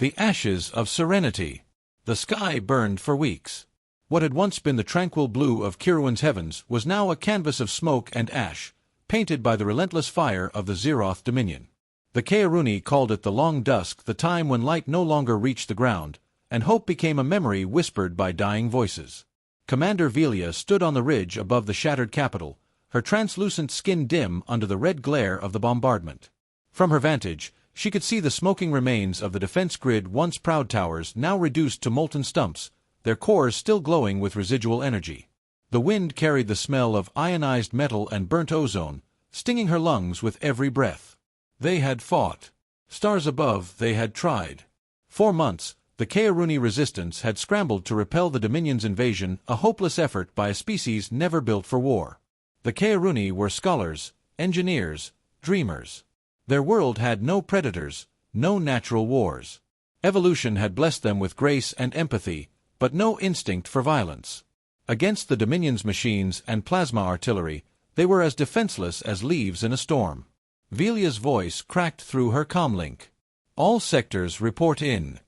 The ashes of serenity. The sky burned for weeks. What had once been the tranquil blue of Kiruan's heavens was now a canvas of smoke and ash, painted by the relentless fire of the Zeroth Dominion. The Kaeruni called it the long dusk, the time when light no longer reached the ground, and hope became a memory whispered by dying voices. Commander Velia stood on the ridge above the shattered capital, her translucent skin dim under the red glare of the bombardment. From her vantage, she could see the smoking remains of the defense grid, once proud towers now reduced to molten stumps, their cores still glowing with residual energy. The wind carried the smell of ionized metal and burnt ozone, stinging her lungs with every breath. They had fought. Stars above, they had tried. For months, the Kaeruni resistance had scrambled to repel the Dominion's invasion, a hopeless effort by a species never built for war. The Kaeruni were scholars, engineers, dreamers. Their world had no predators, no natural wars. Evolution had blessed them with grace and empathy, but no instinct for violence. Against the Dominion's machines and plasma artillery, they were as defenseless as leaves in a storm. Velia's voice cracked through her comlink. All sectors report in.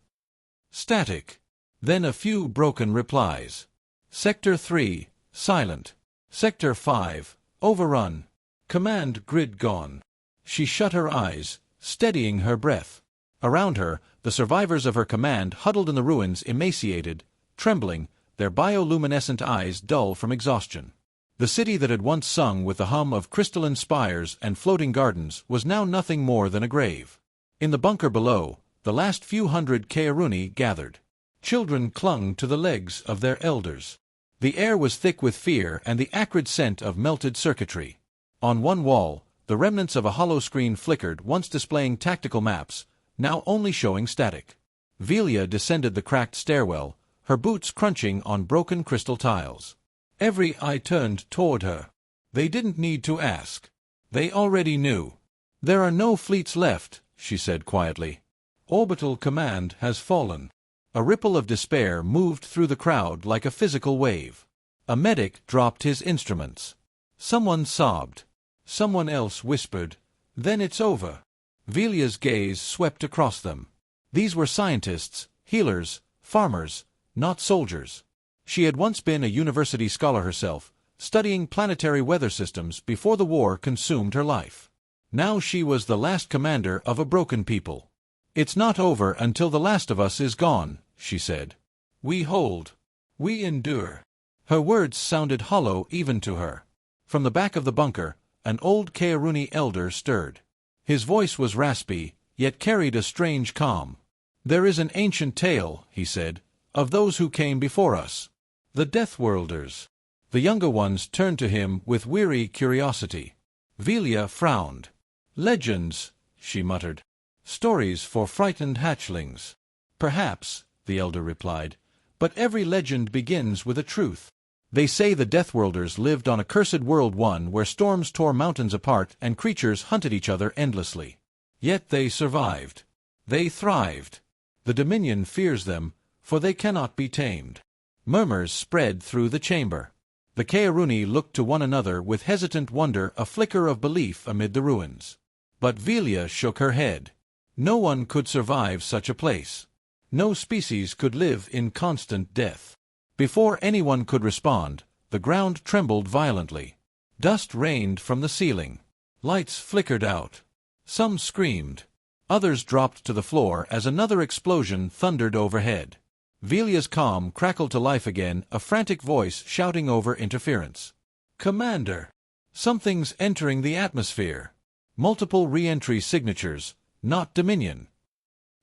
Static. Then a few broken replies. Sector 3, silent. Sector 5, overrun. Command grid gone. She shut her eyes, steadying her breath. Around her, the survivors of her command huddled in the ruins, emaciated, trembling, their bioluminescent eyes dull from exhaustion. The city that had once sung with the hum of crystalline spires and floating gardens was now nothing more than a grave. In the bunker below, the last few hundred Kaeruni gathered. Children clung to the legs of their elders. The air was thick with fear and the acrid scent of melted circuitry. On one wall, the remnants of a hollow screen flickered, once displaying tactical maps, now only showing static. Velia descended the cracked stairwell, her boots crunching on broken crystal tiles. Every eye turned toward her. They didn't need to ask. They already knew. "There are no fleets left," she said quietly. "Orbital command has fallen." A ripple of despair moved through the crowd like a physical wave. A medic dropped his instruments. Someone sobbed. Someone else whispered, "Then it's over." Velia's gaze swept across them. These were scientists, healers, farmers, not soldiers. She had once been a university scholar herself, studying planetary weather systems before the war consumed her life. Now she was the last commander of a broken people. "It's not over until the last of us is gone," she said. "We hold. We endure." Her words sounded hollow even to her. From the back of the bunker, an old Kaeruni elder stirred. His voice was raspy, yet carried a strange calm. "There is an ancient tale," he said, "of those who came before us. The Deathworlders." The younger ones turned to him with weary curiosity. Velia frowned. "Legends," she muttered. "Stories for frightened hatchlings." "Perhaps," the elder replied, "but every legend begins with a truth. They say the Deathworlders lived on a cursed world, one where storms tore mountains apart and creatures hunted each other endlessly. Yet they survived. They thrived. The Dominion fears them, for they cannot be tamed." Murmurs spread through the chamber. The Kaeruni looked to one another with hesitant wonder, a flicker of belief amid the ruins. But Velia shook her head. No one could survive such a place. No species could live in constant death. Before anyone could respond, the ground trembled violently. Dust rained from the ceiling. Lights flickered out. Some screamed. Others dropped to the floor as another explosion thundered overhead. Velia's calm crackled to life again, a frantic voice shouting over interference. "Commander! Something's entering the atmosphere. Multiple re-entry signatures, not Dominion."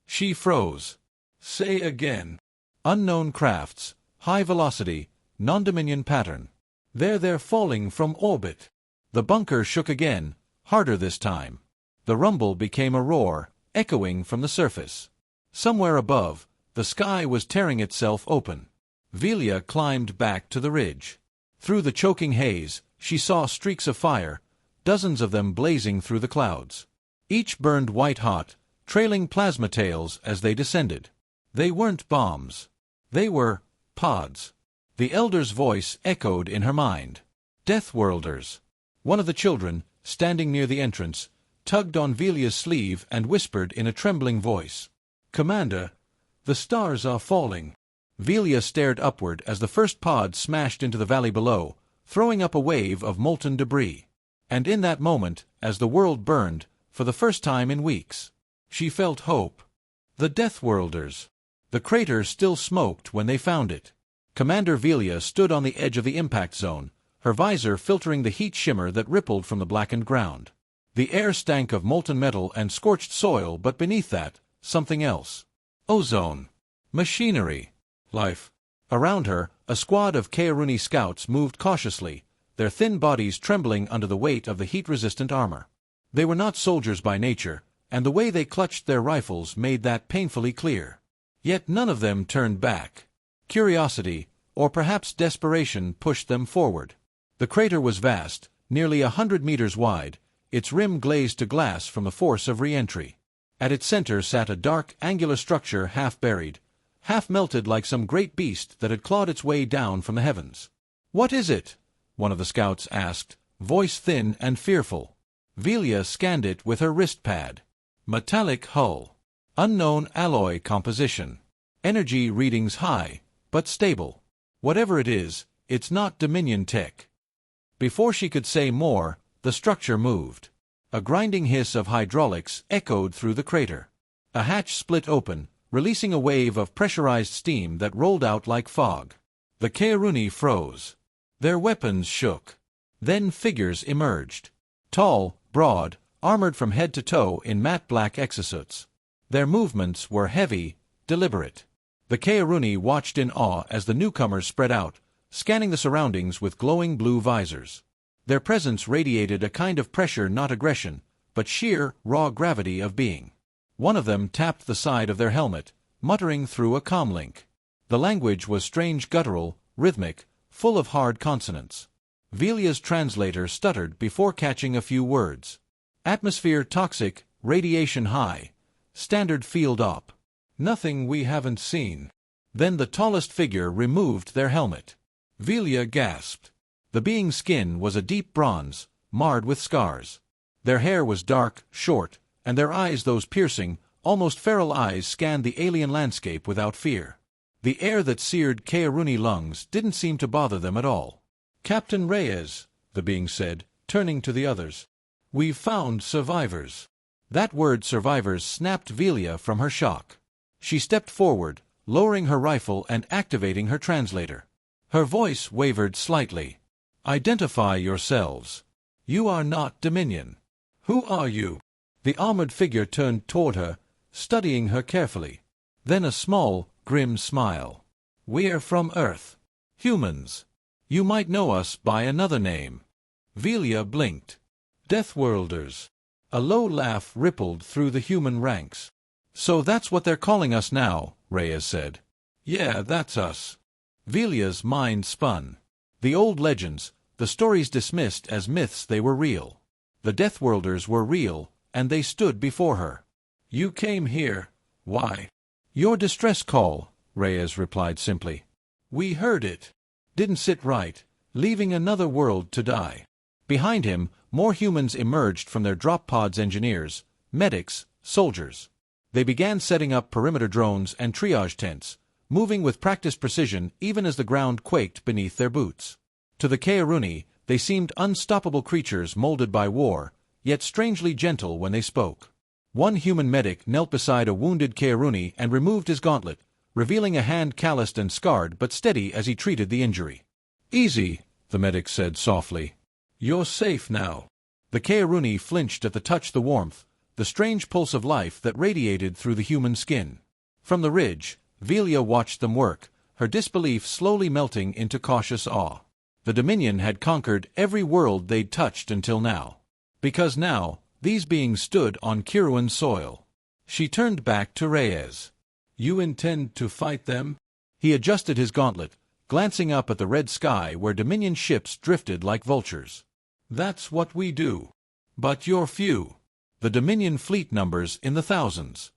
She froze. "Say again." "Unknown crafts, high velocity, non-Dominion pattern. They're falling from orbit." The bunker shook again, harder this time. The rumble became a roar, echoing from the surface. Somewhere above, the sky was tearing itself open. Velia climbed back to the ridge. Through the choking haze, she saw streaks of fire, dozens of them blazing through the clouds. Each burned white-hot, trailing plasma tails as they descended. They weren't bombs. They were pods. The elder's voice echoed in her mind. "Deathworlders." One of the children, standing near the entrance, tugged on Velia's sleeve and whispered in a trembling voice, "Commander, The stars are falling. Velia stared upward as the first pod smashed into the valley below, throwing up a wave of molten debris. And in that moment, as the world burned, for the first time in weeks, she felt hope. The Deathworlders. The crater still smoked when they found it. Commander Velia stood on the edge of the impact zone, her visor filtering the heat shimmer that rippled from the blackened ground. The air stank of molten metal and scorched soil, but beneath that, something else. Ozone. Machinery. Life. Around her, a squad of Kaeruni scouts moved cautiously, their thin bodies trembling under the weight of the heat-resistant armor. They were not soldiers by nature, and the way they clutched their rifles made that painfully clear. Yet none of them turned back. Curiosity, or perhaps desperation, pushed them forward. The crater was vast, nearly 100 meters wide, its rim glazed to glass from the force of re-entry. At its center sat a dark, angular structure half-buried, half-melted like some great beast that had clawed its way down from the heavens. "What is it?" one of the scouts asked, voice thin and fearful. Velia scanned it with her wrist pad. Metallic hull. Unknown alloy composition. Energy readings high, but stable. Whatever it is, it's not Dominion tech. Before she could say more, the structure moved. A grinding hiss of hydraulics echoed through the crater. A hatch split open, releasing a wave of pressurized steam that rolled out like fog. The Kaeruni froze. Their weapons shook. Then figures emerged. Tall, broad, armored from head to toe in matte black exosuits. Their movements were heavy, deliberate. The Kaeruni watched in awe as the newcomers spread out, scanning the surroundings with glowing blue visors. Their presence radiated a kind of pressure, not aggression, but sheer, raw gravity of being. One of them tapped the side of their helmet, muttering through a comlink. The language was strange, guttural, rhythmic, full of hard consonants. Velia's translator stuttered before catching a few words. Atmosphere toxic, radiation high. Standard field op. Nothing we haven't seen. Then the tallest figure removed their helmet. Velia gasped. The being's skin was a deep bronze, marred with scars. Their hair was dark, short, and their eyes, those piercing, almost feral eyes, scanned the alien landscape without fear. The air that seared Kaeruni lungs didn't seem to bother them at all. "Captain Reyes," the being said, turning to the others. "We've found survivors." That word survivors snapped Velia from her shock. She stepped forward, lowering her rifle and activating her translator. Her voice wavered slightly. "Identify yourselves. You are not Dominion. Who are you?" The armored figure turned toward her, studying her carefully. Then a small, grim smile. "We're from Earth. Humans. You might know us by another name." Velia blinked. "Deathworlders." A low laugh rippled through the human ranks. "So that's what they're calling us now," Reyes said. "Yeah, that's us." Velia's mind spun. The old legends, the stories dismissed as myths, they were real. The Deathworlders were real, and they stood before her. "You came here. Why?" "Your distress call," Reyes replied simply. "We heard it. Didn't sit right, leaving another world to die." Behind him, more humans emerged from their drop pods, engineers, medics, soldiers. They began setting up perimeter drones and triage tents, moving with practiced precision even as the ground quaked beneath their boots. To the Kaeruni, they seemed unstoppable creatures molded by war, yet strangely gentle when they spoke. One human medic knelt beside a wounded Kaeruni and removed his gauntlet, revealing a hand calloused and scarred but steady as he treated the injury. "Easy," the medic said softly. "You're safe now." The Kaeruni flinched at the touch, the warmth, the strange pulse of life that radiated through the human skin. From the ridge, Velia watched them work, her disbelief slowly melting into cautious awe. The Dominion had conquered every world they'd touched until now. Because now, these beings stood on Kiruan soil. She turned back to Reyes. "You intend to fight them?" He adjusted his gauntlet, glancing up at the red sky where Dominion ships drifted like vultures. "That's what we do. But you're few. The Dominion fleet numbers in the thousands."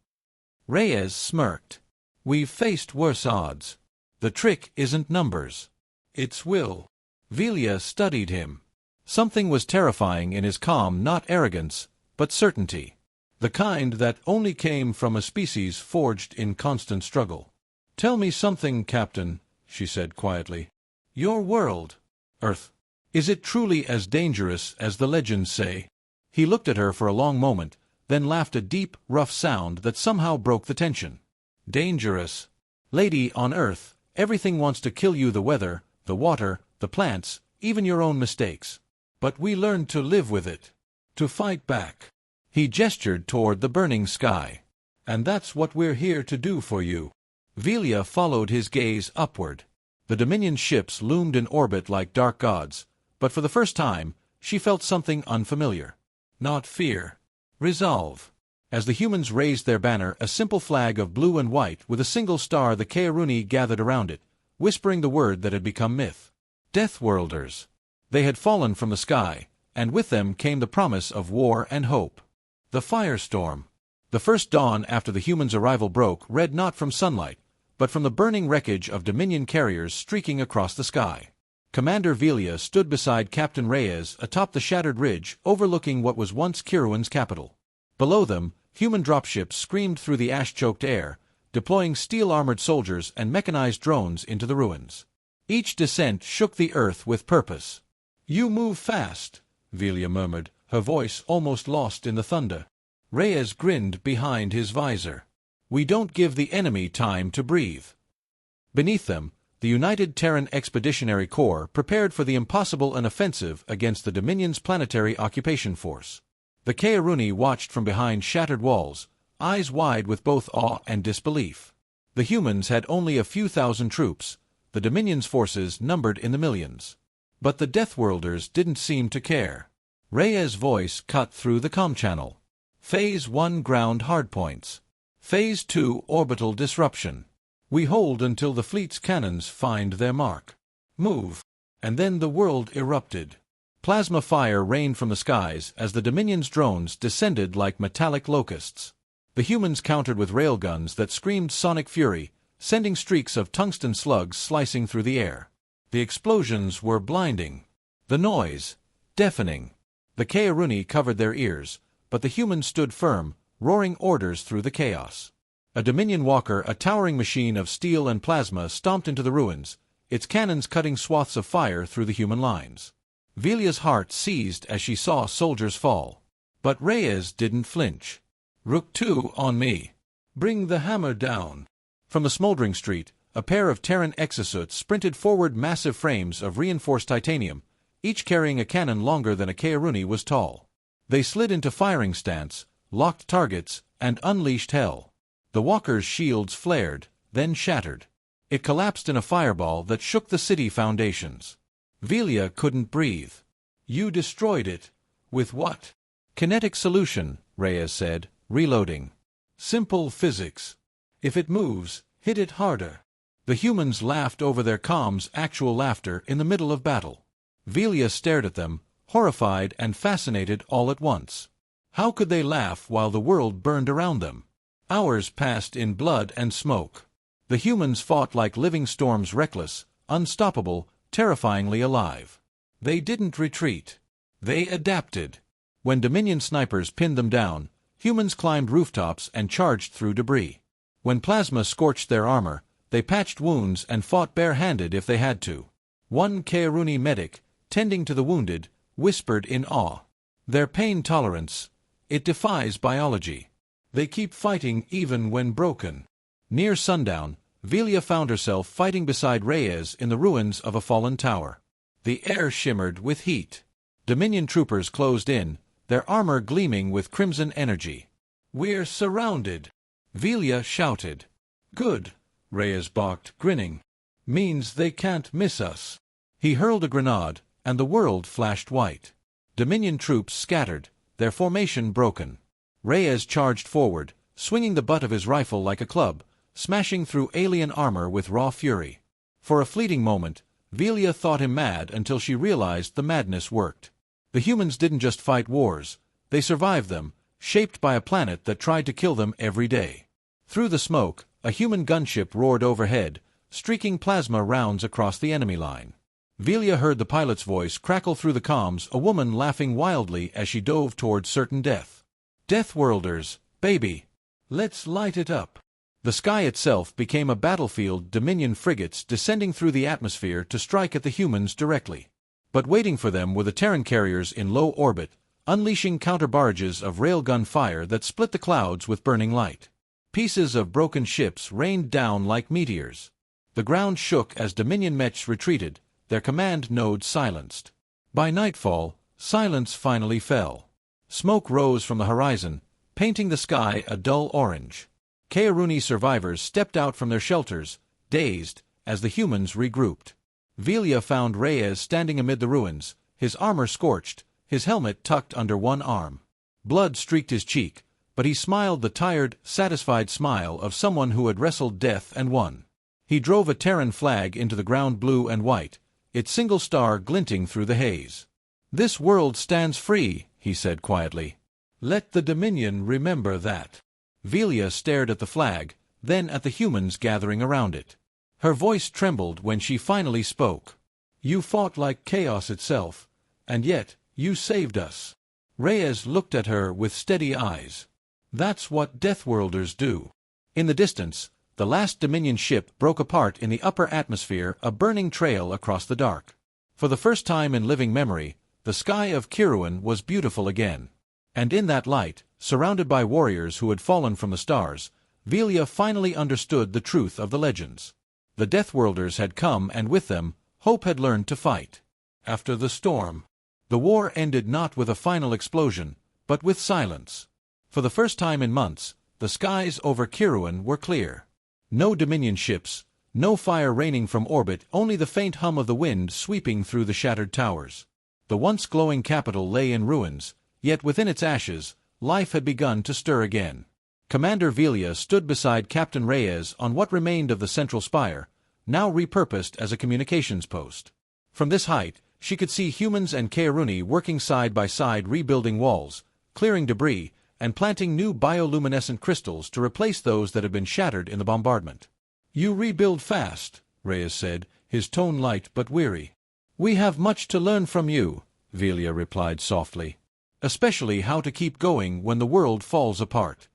Reyes smirked. "We've faced worse odds. The trick isn't numbers. It's will." Velia studied him. Something was terrifying in his calm, not arrogance, but certainty. The kind that only came from a species forged in constant struggle. "Tell me something, Captain," she said quietly. "Your world, Earth, is it truly as dangerous as the legends say?" He looked at her for a long moment, then laughed a deep, rough sound that somehow broke the tension. "Dangerous? Lady, on Earth, everything wants to kill you: the weather, the water, the plants, even your own mistakes. But we learned to live with it, to fight back." He gestured toward the burning sky. "And that's what we're here to do for you." Velia followed his gaze upward. The Dominion ships loomed in orbit like dark gods, but for the first time, she felt something unfamiliar. Not fear. Resolve. As the humans raised their banner, a simple flag of blue and white with a single star, the Kaeruni gathered around it, whispering the word that had become myth. Deathworlders. They had fallen from the sky, and with them came the promise of war and hope. The firestorm. The first dawn after the humans' arrival broke red not from sunlight, but from the burning wreckage of Dominion carriers streaking across the sky. Commander Velia stood beside Captain Reyes atop the shattered ridge overlooking what was once Kiruan's capital. Below them, human dropships screamed through the ash-choked air, deploying steel-armored soldiers and mechanized drones into the ruins. Each descent shook the earth with purpose. "You move fast," Velia murmured, her voice almost lost in the thunder. Reyes grinned behind his visor. "We don't give the enemy time to breathe." Beneath them, the United Terran Expeditionary Corps prepared for the impossible, an offensive against the Dominion's planetary occupation force. The Kaeruni watched from behind shattered walls, eyes wide with both awe and disbelief. The humans had only a few thousand troops, the Dominion's forces numbered in the millions. But the Deathworlders didn't seem to care. Reyes' voice cut through the comm channel. "Phase 1 ground hardpoints. Phase 2 orbital disruption. We hold until the fleet's cannons find their mark. Move." And then the world erupted. Plasma fire rained from the skies as the Dominion's drones descended like metallic locusts. The humans countered with railguns that screamed sonic fury, sending streaks of tungsten slugs slicing through the air. The explosions were blinding. The noise, deafening. The Kaeruni covered their ears, but the humans stood firm, roaring orders through the chaos. A Dominion walker, a towering machine of steel and plasma, stomped into the ruins, its cannons cutting swaths of fire through the human lines. Velia's heart seized as she saw soldiers fall. But Reyes didn't flinch. "Rook 2 on me. Bring the hammer down." From the smoldering street, a pair of Terran exosuits sprinted forward, massive frames of reinforced titanium, each carrying a cannon longer than a Kaeruni was tall. They slid into firing stance, locked targets, and unleashed hell. The walker's shields flared, then shattered. It collapsed in a fireball that shook the city foundations. Velia couldn't breathe. "You destroyed it. With what?" "Kinetic solution," Reyes said, reloading. "Simple physics. If it moves, hit it harder." The humans laughed over their comms, actual laughter in the middle of battle. Velia stared at them, horrified and fascinated all at once. How could they laugh while the world burned around them? Hours passed in blood and smoke. The humans fought like living storms, reckless, unstoppable, terrifyingly alive. They didn't retreat. They adapted. When Dominion snipers pinned them down, humans climbed rooftops and charged through debris. When plasma scorched their armor, they patched wounds and fought bare-handed if they had to. One Kaeruni medic, tending to the wounded, whispered in awe. "Their pain tolerance, it defies biology. They keep fighting even when broken." Near sundown, Velia found herself fighting beside Reyes in the ruins of a fallen tower. The air shimmered with heat. Dominion troopers closed in, their armor gleaming with crimson energy. "We're surrounded," Velia shouted. "Good," Reyes barked, grinning. "Means they can't miss us." He hurled a grenade, and the world flashed white. Dominion troops scattered, their formation broken. Reyes charged forward, swinging the butt of his rifle like a club, smashing through alien armor with raw fury. For a fleeting moment, Velia thought him mad until she realized the madness worked. The humans didn't just fight wars, they survived them, shaped by a planet that tried to kill them every day. Through the smoke, a human gunship roared overhead, streaking plasma rounds across the enemy line. Velia heard the pilot's voice crackle through the comms, a woman laughing wildly as she dove toward certain death. Deathworlders, baby! Let's light it up! The sky itself became a battlefield, Dominion frigates descending through the atmosphere to strike at the humans directly. But waiting for them were the Terran carriers in low orbit, unleashing counter-barrages of railgun fire that split the clouds with burning light. Pieces of broken ships rained down like meteors. The ground shook as Dominion mechs retreated, their command nodes silenced. By nightfall, silence finally fell. Smoke rose from the horizon, painting the sky a dull orange. Kaeruni survivors stepped out from their shelters, dazed, as the humans regrouped. Velia found Reyes standing amid the ruins, his armor scorched, his helmet tucked under one arm. Blood streaked his cheek, but he smiled the tired, satisfied smile of someone who had wrestled death and won. He drove a Terran flag into the ground, blue and white, its single star glinting through the haze. "This world stands free," he said quietly. "Let the Dominion remember that." Velia stared at the flag, then at the humans gathering around it. Her voice trembled when she finally spoke. "You fought like chaos itself, and yet you saved us." Reyes looked at her with steady eyes. "That's what Deathworlders do." In the distance, the last Dominion ship broke apart in the upper atmosphere, a burning trail across the dark. For the first time in living memory, the sky of Kiruan was beautiful again. And in that light, surrounded by warriors who had fallen from the stars, Velia finally understood the truth of the legends. The Deathworlders had come, and with them, hope had learned to fight. After the storm, the war ended not with a final explosion, but with silence. For the first time in months, the skies over Kiruan were clear. No Dominion ships, no fire raining from orbit, only the faint hum of the wind sweeping through the shattered towers. The once glowing capital lay in ruins, yet within its ashes, life had begun to stir again. Commander Velia stood beside Captain Reyes on what remained of the central spire, now repurposed as a communications post. From this height, she could see humans and Kaeruni working side by side, rebuilding walls, clearing debris, and planting new bioluminescent crystals to replace those that had been shattered in the bombardment. "You rebuild fast," Reyes said, his tone light but weary. "We have much to learn from you," Velia replied softly. "Especially how to keep going when the world falls apart."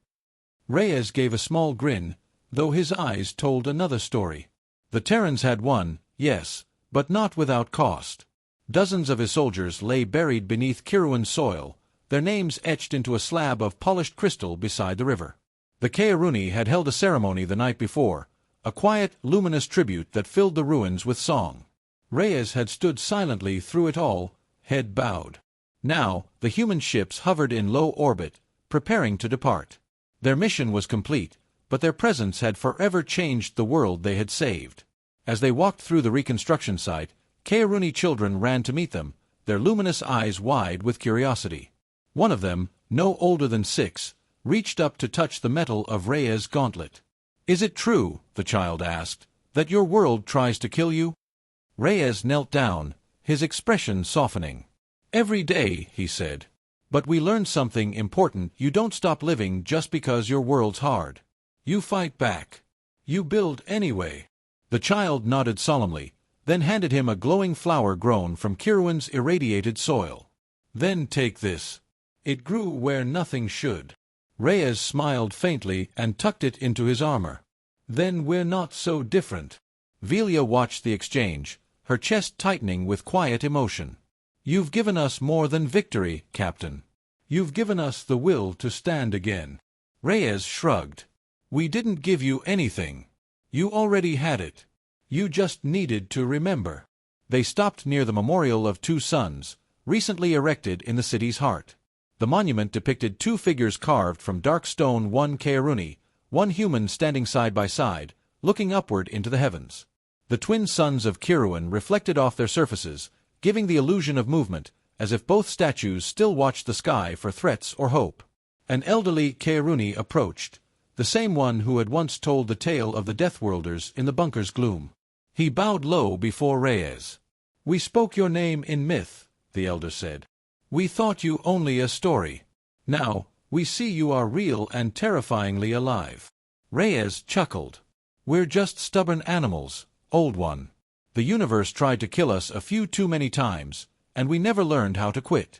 Reyes gave a small grin, though his eyes told another story. The Terrans had won, yes, but not without cost. Dozens of his soldiers lay buried beneath Kiruan soil, their names etched into a slab of polished crystal beside the river. The Kaeruni had held a ceremony the night before, a quiet, luminous tribute that filled the ruins with song. Reyes had stood silently through it all, head bowed. Now, the human ships hovered in low orbit, preparing to depart. Their mission was complete, but their presence had forever changed the world they had saved. As they walked through the reconstruction site, Kaeruni children ran to meet them, their luminous eyes wide with curiosity. One of them, no older than 6, reached up to touch the metal of Reyes' gauntlet. "Is it true," the child asked, "that your world tries to kill you?" Reyes knelt down, his expression softening. "Every day," he said. "But we learned something important. You don't stop living just because your world's hard. You fight back. You build anyway." The child nodded solemnly, then handed him a glowing flower grown from Kiruan's irradiated soil. "Then take this. It grew where nothing should." Reyes smiled faintly and tucked it into his armor. "Then we're not so different." Velia watched the exchange, her chest tightening with quiet emotion. "You've given us more than victory, Captain. You've given us the will to stand again." Reyes shrugged. "We didn't give you anything. You already had it. You just needed to remember." They stopped near the memorial of 2 sons, recently erected in the city's heart. The monument depicted 2 figures carved from dark stone, one Kaeruni, one human standing side by side, looking upward into the heavens. The twin sons of Kiruan reflected off their surfaces, giving the illusion of movement, as if both statues still watched the sky for threats or hope. An elderly Kaeruni approached, the same one who had once told the tale of the Deathworlders in the bunker's gloom. He bowed low before Reyes. "We spoke your name in myth," the elder said. "We thought you only a story. Now, we see you are real and terrifyingly alive." Reyes chuckled. "We're just stubborn animals, old one. The universe tried to kill us a few too many times, and we never learned how to quit."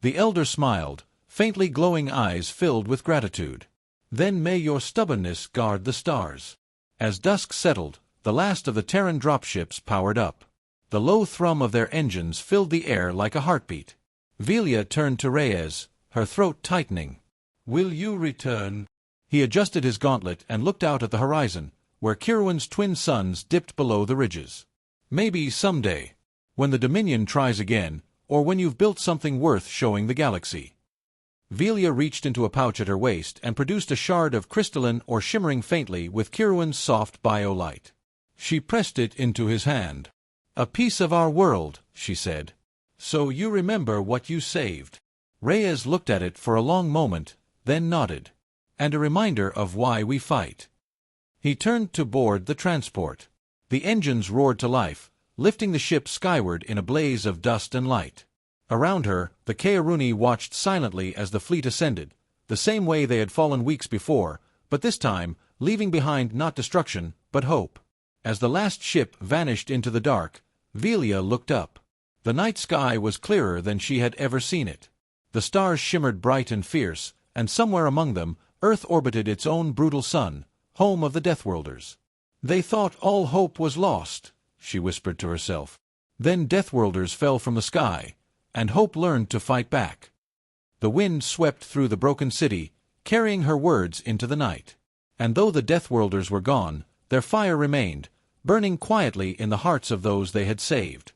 The elder smiled, faintly glowing eyes filled with gratitude. Then may your stubbornness guard the stars. As dusk settled, the last of the Terran dropships powered up. The low thrum of their engines filled the air like a heartbeat. Velia turned to Reyes, her throat tightening. "Will you return?" He adjusted his gauntlet and looked out at the horizon, where Kirwan's twin suns dipped below the ridges. "Maybe someday. When the Dominion tries again, or when you've built something worth showing the galaxy." Velia reached into a pouch at her waist and produced a shard of crystalline or shimmering faintly with Kirwan's soft biolight. She pressed it into his hand. "A piece of our world," she said. "So you remember what you saved." Reyes looked at it for a long moment, then nodded. "And a reminder of why we fight." He turned to board the transport. The engines roared to life, lifting the ship skyward in a blaze of dust and light. Around her, the Kaeruni watched silently as the fleet ascended, the same way they had fallen weeks before, but this time, leaving behind not destruction, but hope. As the last ship vanished into the dark, Velia looked up. The night sky was clearer than she had ever seen it. The stars shimmered bright and fierce, and somewhere among them, Earth orbited its own brutal sun, home of the Deathworlders. "They thought all hope was lost," she whispered to herself. Then Deathworlders fell from the sky, and hope learned to fight back. The wind swept through the broken city, carrying her words into the night. And though the Deathworlders were gone, their fire remained, burning quietly in the hearts of those they had saved.